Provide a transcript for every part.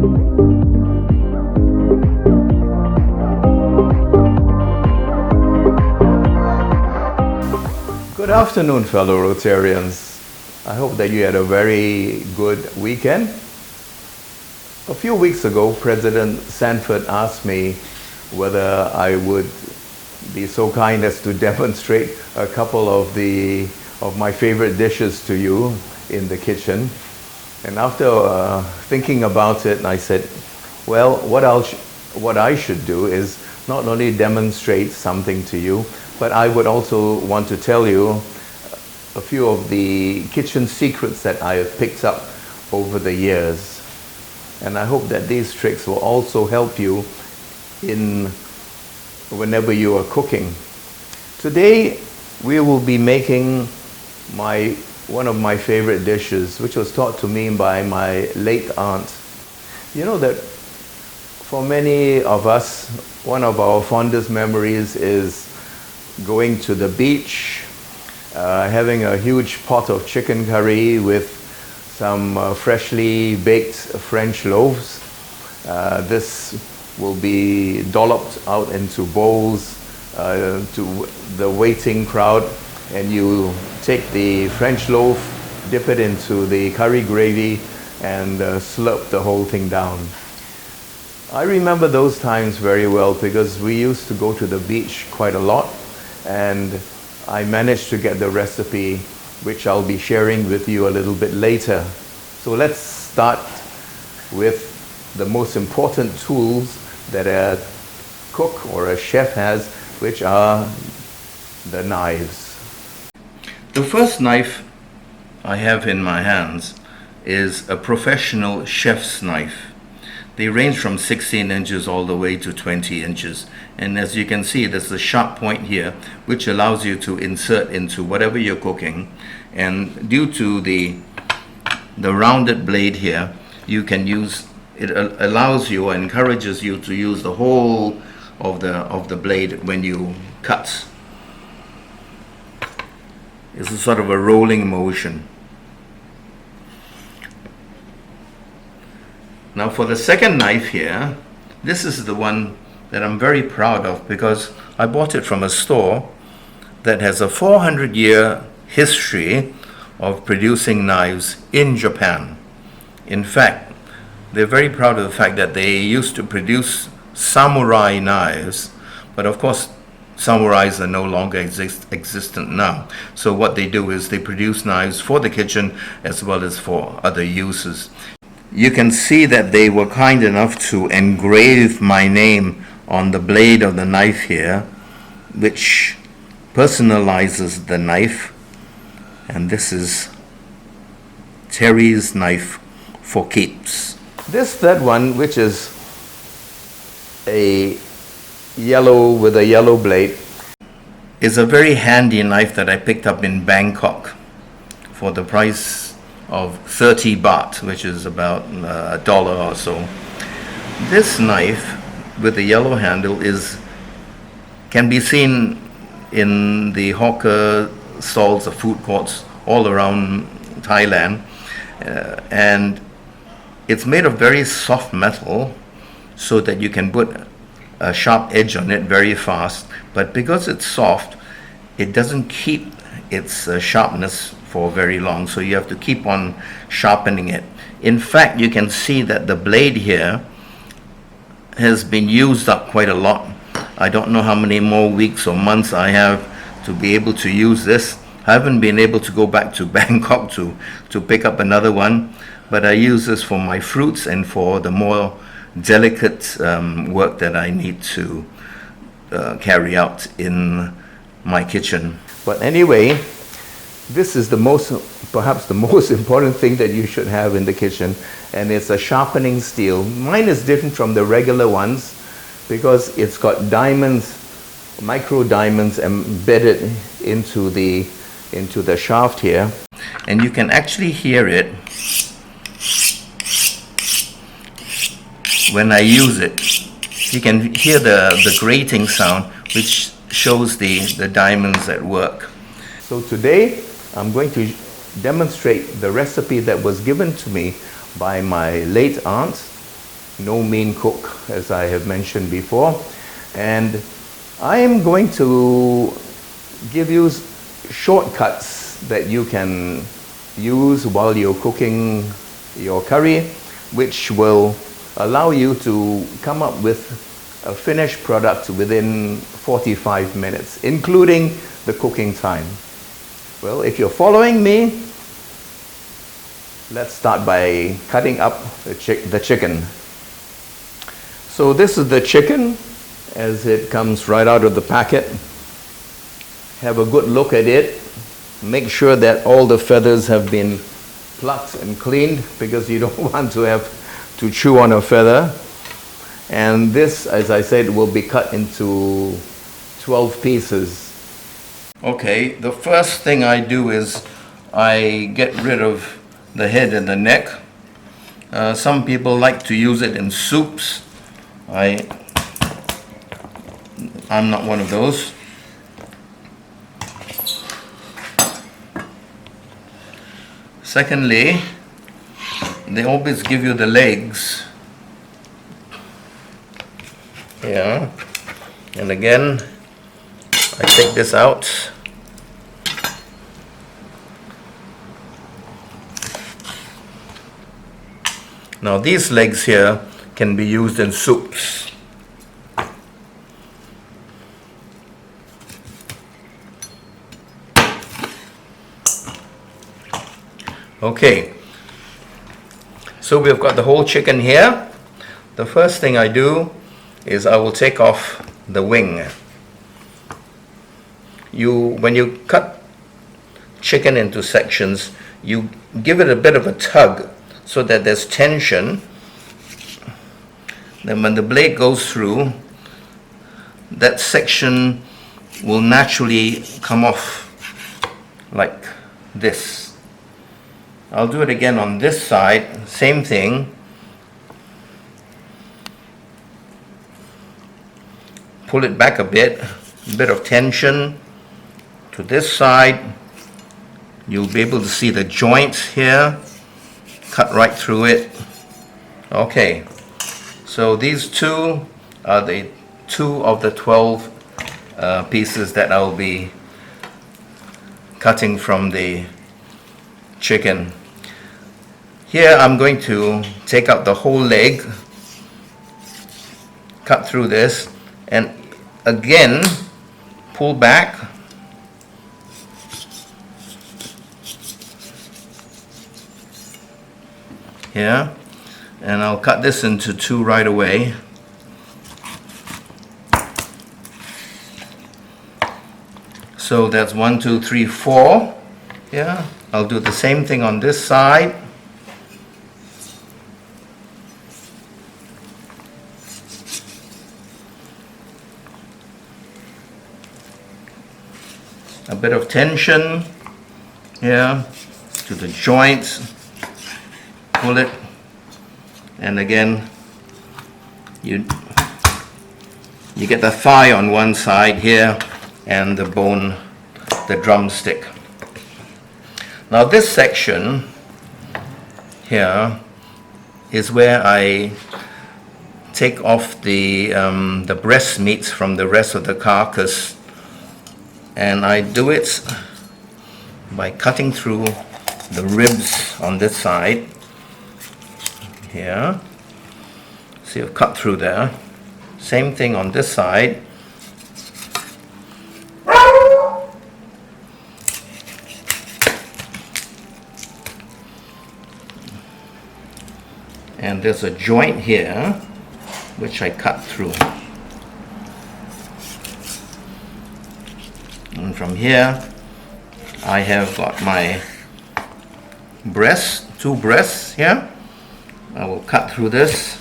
Good afternoon, fellow Rotarians. I hope that you had a very good weekend. A few weeks ago, President Sanford asked me whether I would be so kind as to demonstrate a couple of my favorite dishes to you in the kitchen. And after thinking about it, I said, well, what I should do is not only demonstrate something to you, but I would also want to tell you a few of the kitchen secrets that I have picked up over the years. And I hope that these tricks will also help you whenever you are cooking. Today we will be making one of my favorite dishes, which was taught to me by my late aunt. You know that for many of us, one of our fondest memories is going to the beach, having a huge pot of chicken curry with some freshly baked French loaves. This will be dolloped out into bowls to the waiting crowd, and you take the French loaf, dip it into the curry gravy, and slurp the whole thing down. I remember those times very well because we used to go to the beach quite a lot, and I managed to get the recipe, which I'll be sharing with you a little bit later. So let's start with the most important tools that a cook or a chef has, which are the knives. The first knife I have in my hands is a professional chef's knife. They range from 16 inches all the way to 20 inches. And as you can see, there's a sharp point here, which allows you to insert into whatever you're cooking. And due to the rounded blade here, you can use, it allows you or encourages you to use the whole of the blade when you cut. It's a sort of a rolling motion. Now for the second knife here, this is the one that I'm very proud of because I bought it from a store that has a 400-year history of producing knives in Japan. In fact, they're very proud of the fact that they used to produce samurai knives, but of course samurais are no longer existent now. So what they do is they produce knives for the kitchen as well as for other uses. You can see that they were kind enough to engrave my name on the blade of the knife here, which personalizes the knife. And this is Terry's knife for keeps. This third one, which is a yellow with a yellow blade, is a very handy knife that I picked up in Bangkok for the price of 30 baht, which is about $1 or so. This knife with the yellow handle can be seen in the hawker stalls of food courts all around Thailand, and it's made of very soft metal so that you can put a sharp edge on it very fast, but because it's soft, it doesn't keep its sharpness for very long, so you have to keep on sharpening it. In fact, you can see that the blade here has been used up quite a lot. I don't know how many more weeks or months I have to be able to use this. I haven't been able to go back to Bangkok to pick up another one, but I use this for my fruits and for the more delicate work that I need to carry out in my kitchen. But anyway, this is perhaps the most important thing that you should have in the kitchen, and it's a sharpening steel. Mine is different from the regular ones because it's got diamonds, micro diamonds embedded into the shaft here, and you can actually hear it when I use it. You can hear the grating sound, which shows the diamonds at work. So today I'm going to demonstrate the recipe that was given to me by my late aunt, no mean cook, as I have mentioned before. And I am going to give you shortcuts that you can use while you're cooking your curry, which will allow you to come up with a finished product within 45 minutes, including the cooking time. Well, if you're following me, let's start by cutting up the chicken. So this is the chicken as it comes right out of the packet. Have a good look at it. Make sure that all the feathers have been plucked and cleaned, because you don't want to have to chew on a feather. And this, as I said, will be cut into 12 pieces. Okay, the first thing I do is I get rid of the head and the neck. Some people like to use it in soups. I'm not one of those. Secondly, they always give you the legs. Yeah, and again, I take this out. Now these legs here can be used in soups. Okay, so we've got the whole chicken here. The first thing I do is I will take off the wing. When you cut chicken into sections, you give it a bit of a tug so that there's tension. Then when the blade goes through, that section will naturally come off like this. I'll do it again on this side, same thing. Pull it back a bit of tension to this side. You'll be able to see the joints here, cut right through it. Okay, so these two are the 2 of the 12 pieces that I'll be cutting from the chicken. Here I'm going to take out the whole leg, cut through this, and again pull back. Here, and I'll cut this into 2 right away. So that's 1, 2, 3, 4. Yeah, I'll do the same thing on this side. A bit of tension here to the joints. Pull it, and again you get the thigh on one side here and the bone, the drumstick. Now this section here is where I take off the breast meat from the rest of the carcass, and I do it by cutting through the ribs on this side. Here, see, I've cut through there. Same thing on this side. And there's a joint here which I cut through. And from here I have got my breast, 2 breasts here. I will cut through this.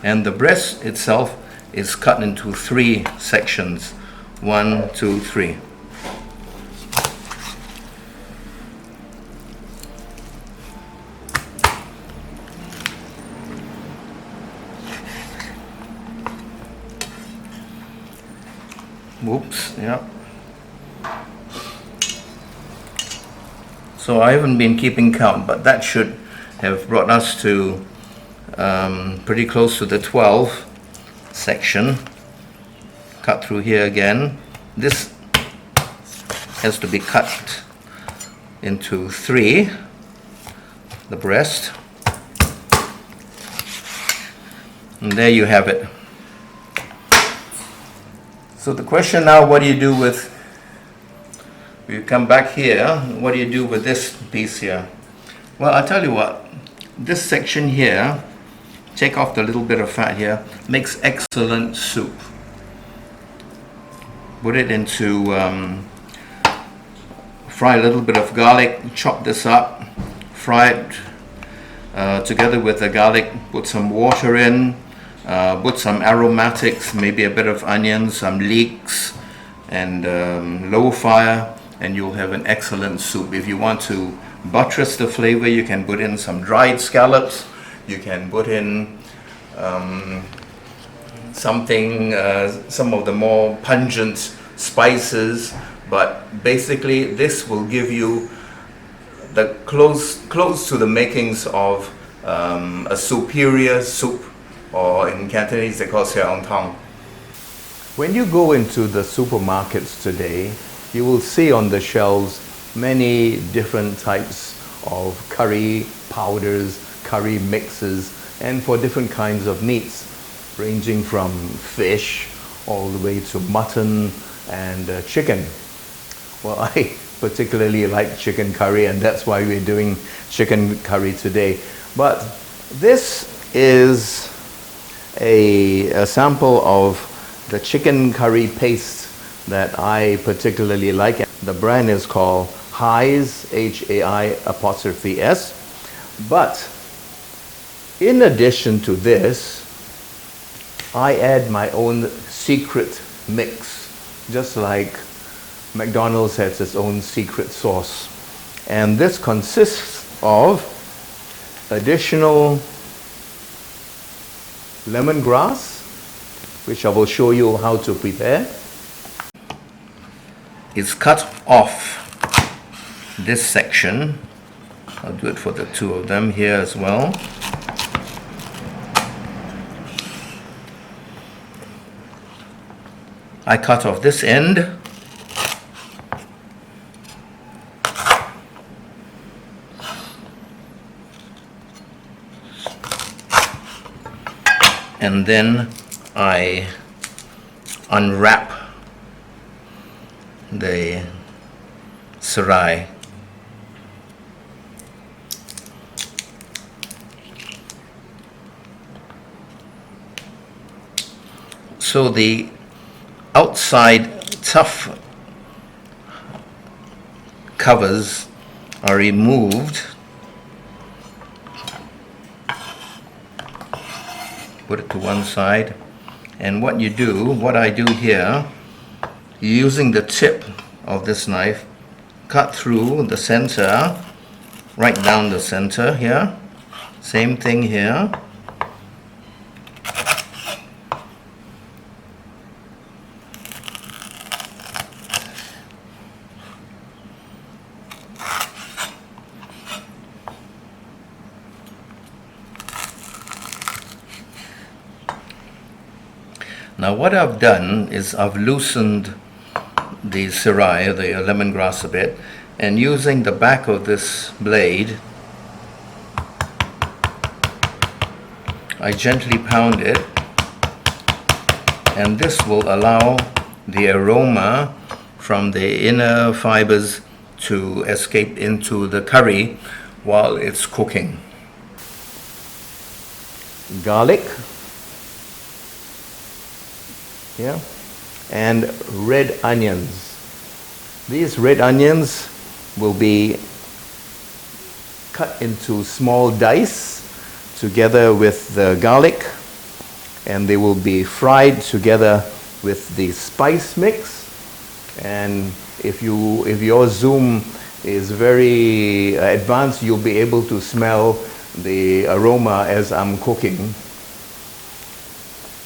And the breast itself is cut into 3 sections. 1, 2, 3. Whoops, yeah. So I haven't been keeping count, but that should have brought us to pretty close to the 12 section. Cut through here again. This has to be cut into 3, the breast. And there you have it. So the question now, what do you do with, you come back here, what do you do with this piece here? Well, I'll tell you what, this section here, take off the little bit of fat here, makes excellent soup. Put it into, fry a little bit of garlic, chop this up, fry it together with the garlic, put some water in, put some aromatics, maybe a bit of onions, some leeks, and low fire, and you'll have an excellent soup. If you want to buttress the flavor, you can put in some dried scallops, you can put in something, some of the more pungent spices, but basically this will give you the close to the makings of a superior soup, or in Cantonese they call it xiao tang. When you go into the supermarkets today, you will see on the shelves many different types of curry powders, curry mixes, and for different kinds of meats, ranging from fish all the way to mutton and chicken. Well, I particularly like chicken curry, and that's why we're doing chicken curry today. But this is a sample of the chicken curry paste that I particularly like. The brand is called Hai's, H-A-I''S. But in addition to this, I add my own secret mix, just like McDonald's has its own secret sauce. And this consists of additional lemongrass, which I will show you how to prepare. It's cut off this section. I'll do it for the two of them here as well. I cut off this end. And then I unwrap the serai. So the outside tough covers are removed. Put it to one side, and what I do here, using the tip of this knife, cut through the center, right down the center here. Same thing here. Now what I've done is I've loosened the serai, the lemongrass a bit, and using the back of this blade, I gently pound it, and this will allow the aroma from the inner fibers to escape into the curry while it's cooking. Garlic, yeah, and red onions. These red onions will be cut into small dice together with the garlic, and they will be fried together with the spice mix. And if your Zoom is very advanced, you'll be able to smell the aroma as I'm cooking.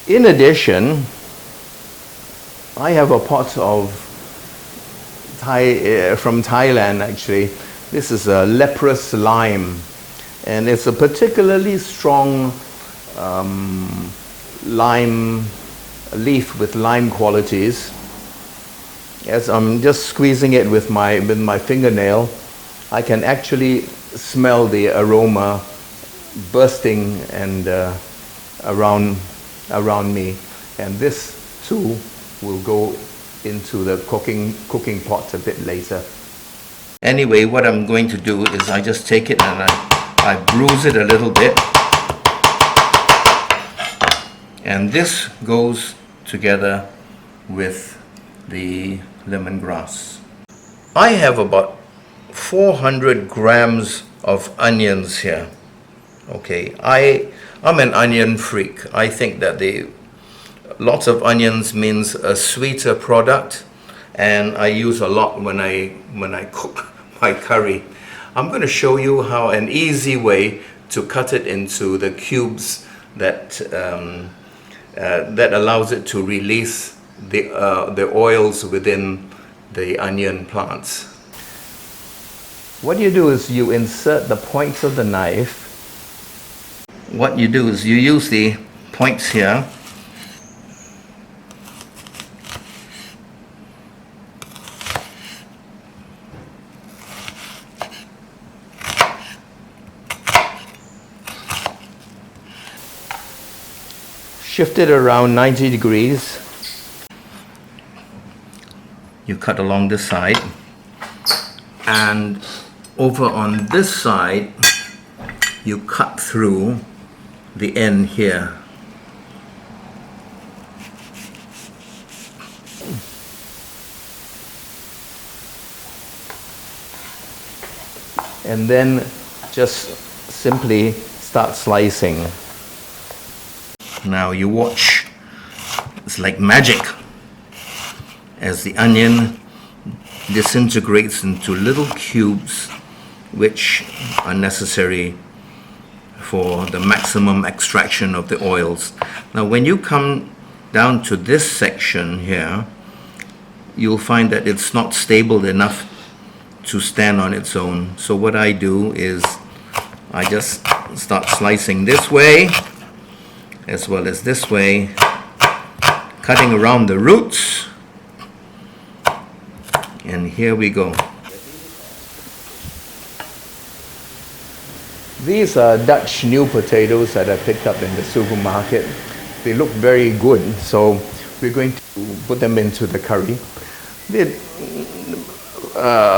In addition, I have a pot of from Thailand actually. This is a leprous lime, and it's a particularly strong lime leaf with lime qualities. As I'm just squeezing it with my fingernail, I can actually smell the aroma bursting and around me, and this too will go into the cooking pot a bit later. Anyway, what I'm going to do is I just take it and I bruise it a little bit, and this goes together with the lemongrass. I have about 400 grams of onions here. Okay, I'm an onion freak. I think that lots of onions means a sweeter product, and I use a lot when I cook my curry. I'm going to show you how an easy way to cut it into the cubes that allows it to release the oils within the onion plants. What you do is you insert the points of the knife. What you do is you use the points here Shift it around 90 degrees. You cut along this side, and over on this side you cut through the end here. And then just simply start slicing. Now you watch, it's like magic as the onion disintegrates into little cubes which are necessary for the maximum extraction of the oils. Now when you come down to this section here, you'll find that it's not stable enough to stand on its own. So what I do is I just start slicing this way as well as this way, cutting around the roots, and here we go. These are Dutch new potatoes that I picked up in the supermarket. They look very good, so we're going to put them into the curry. They're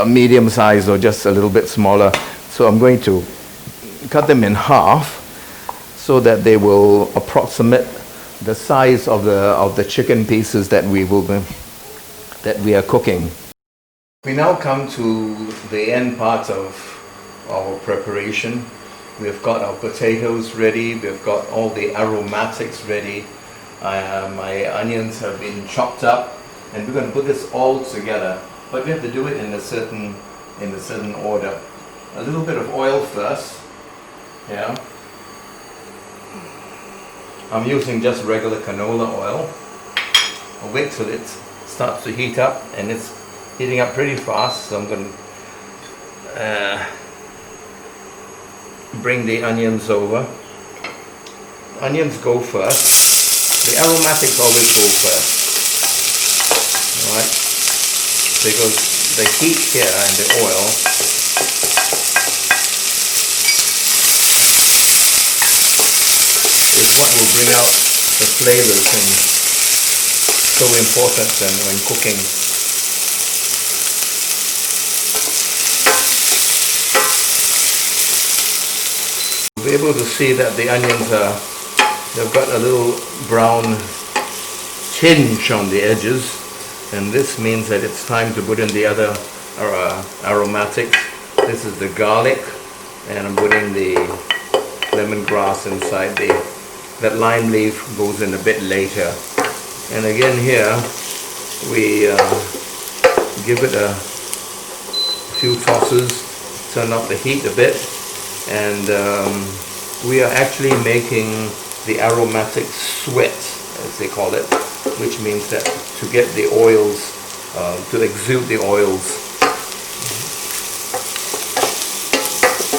medium size or just a little bit smaller, so I'm going to cut them in half so that they will approximate the size of the chicken pieces that we are cooking. We now come to the end part of our preparation. We've got our potatoes ready, we've got all the aromatics ready. My onions have been chopped up, and we're going to put this all together. But we have to do it in a certain order. A little bit of oil first. Yeah. I'm using just regular canola oil. I'll wait till it starts to heat up, and it's heating up pretty fast, so I'm going to bring the onions over. Onions go first. The aromatics always go first. Alright? Because the heat here and the oil is what will bring out the flavors, and so important when cooking. You'll be able to see that the onions they've got a little brown tinge on the edges, and this means that it's time to put in the other aromatics. This is the garlic, and I'm putting the lemongrass inside. That lime leaf goes in a bit later. And again here, we give it a few tosses, turn up the heat a bit, and we are actually making the aromatic sweat, as they call it, which means that to get the oils, to exude the oils.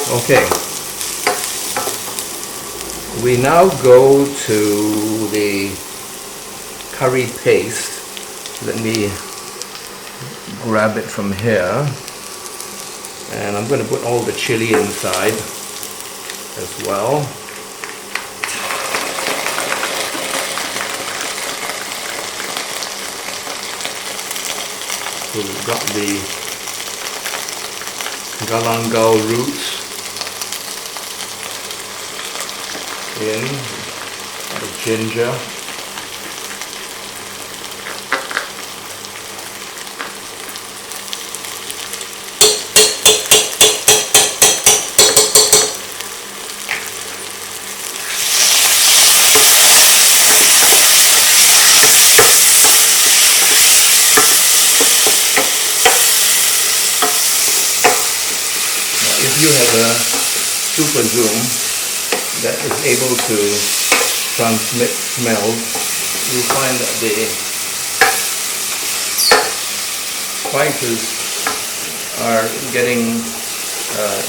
Okay. We now go to the curry paste. Let me grab it from here. And I'm going to put all the chili inside as well. So we've got the galangal roots in, the ginger, if you have a super zoom that is able to transmit smells, you'll find that the spices are getting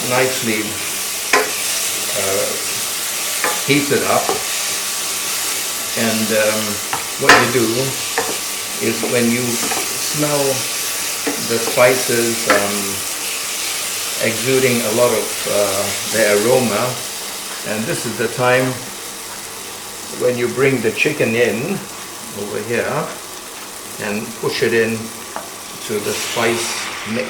nicely heated up. And what you do is when you smell the spices exuding a lot of their aroma, and this is the time when you bring the chicken in over here and push it in to the spice mix.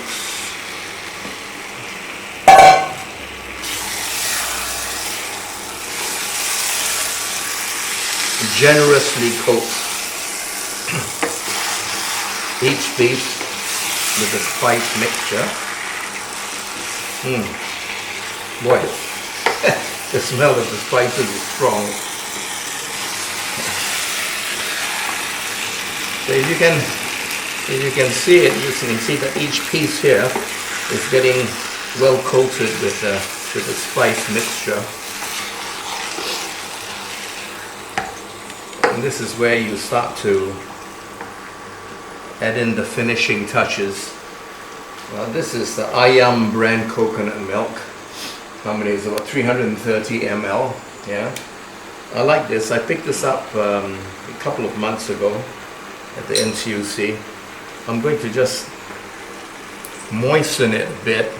Generously coat each piece with the spice mixture. Boy, the smell of the spices is strong. So if you can see it, you can see that each piece here is getting well coated with the spice mixture. And this is where you start to add in the finishing touches. Well, this is the Ayam brand coconut milk. How many is about 330 ml? Yeah, I like this. I picked this up a couple of months ago at the NTUC. I'm going to just moisten it a bit.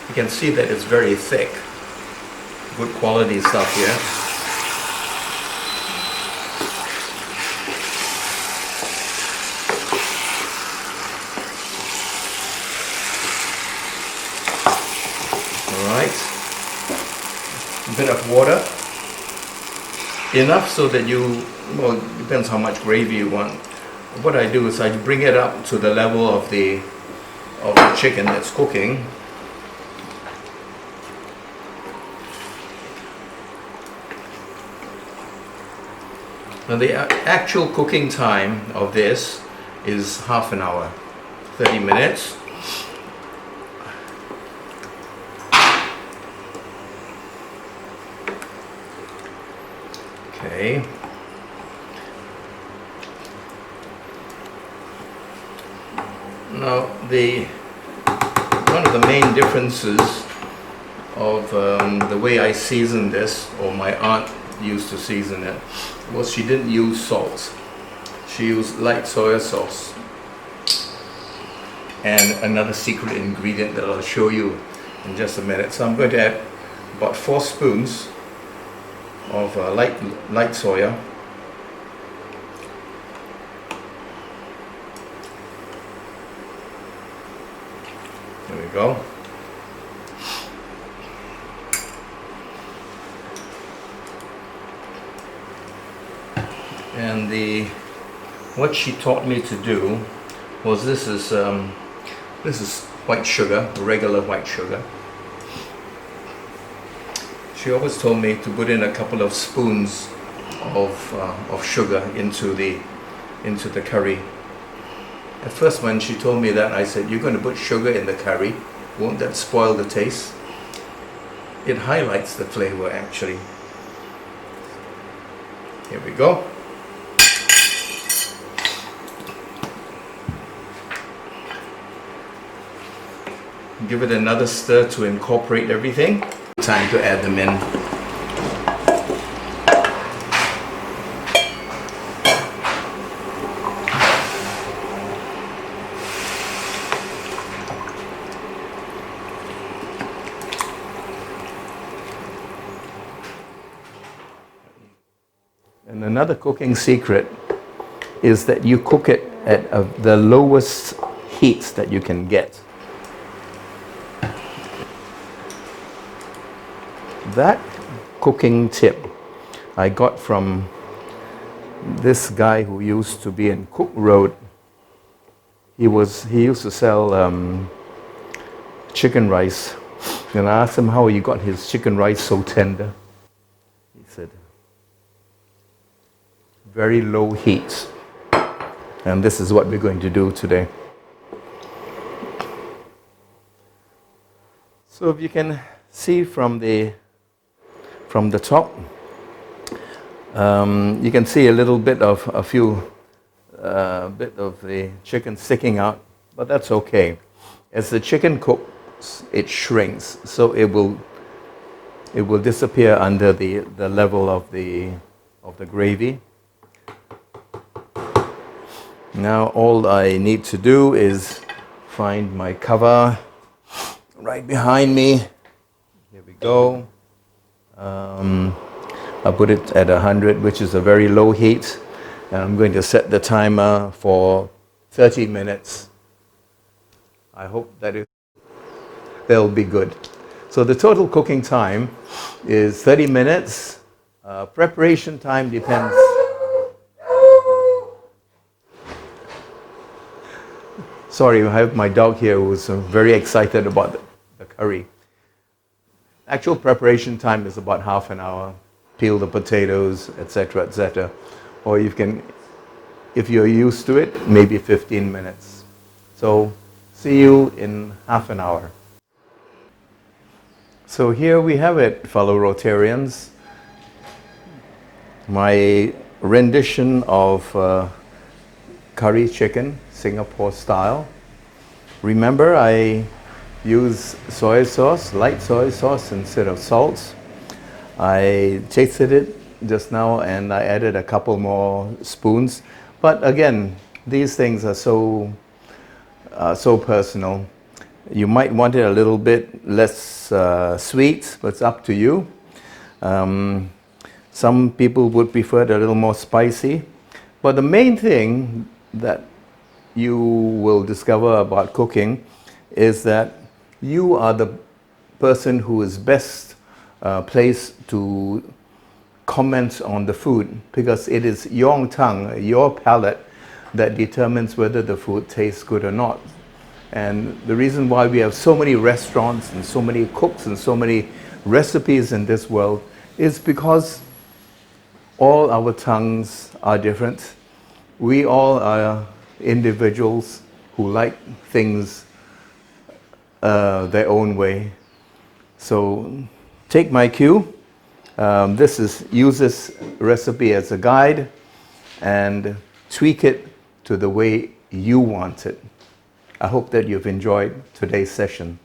You can see that it's very thick. Good quality stuff here. A bit of water, enough so that well, it depends how much gravy you want. What I do is I bring it up to the level of the chicken that's cooking. Now the actual cooking time of this is half an hour, 30 minutes. Okay. Now one of the main differences of the way I season this, or my aunt used to season it, was she didn't use salt. She used light soy sauce and another secret ingredient that I'll show you in just a minute. So I'm going to add about 4 spoons of light soya. There we go. And what she taught me to do was this is white sugar, regular white sugar. She always told me to put in a couple of spoons of sugar into the curry. At first, when she told me that, I said, "You're going to put sugar in the curry? Won't that spoil the taste?" It highlights the flavor, actually. Here we go. Give it another stir to incorporate everything. Time to add them in. And another cooking secret is that you cook it at the lowest heats that you can get. That cooking tip I got from this guy who used to be in Cook Road. He used to sell chicken rice. And I asked him how he got his chicken rice so tender. He said, very low heat. And this is what we're going to do today. So if you can see from the top, you can see a little bit of bit of the chicken sticking out, but that's okay. As the chicken cooks, it shrinks, so it will disappear under the level of the gravy. Now all I need to do is find my cover right behind me. Here we go. I'll put it at 100, which is a very low heat, and I'm going to set the timer for 30 minutes. I hope that they'll be good. So the total cooking time is 30 minutes. Preparation time depends. Sorry, I have my dog here who's very excited about the curry. Actual preparation time is about half an hour. Peel the potatoes, etc., etc. Or you can, if you're used to it, maybe 15 minutes. So, see you in half an hour. So here we have it, fellow Rotarians. My rendition of curry chicken, Singapore style. Remember, I use soy sauce, light soy sauce instead of salt. I tasted it just now and I added a couple more spoons. But again, these things are so personal. You might want it a little bit less sweet, but it's up to you. Some people would prefer it a little more spicy. But the main thing that you will discover about cooking is that you are the person who is best placed to comment on the food, because it is your tongue, your palate, that determines whether the food tastes good or not. And the reason why we have so many restaurants and so many cooks and so many recipes in this world is because all our tongues are different. We all are individuals who like things their own way. So take my cue. Use this recipe as a guide and tweak it to the way you want it. I hope that you've enjoyed today's session.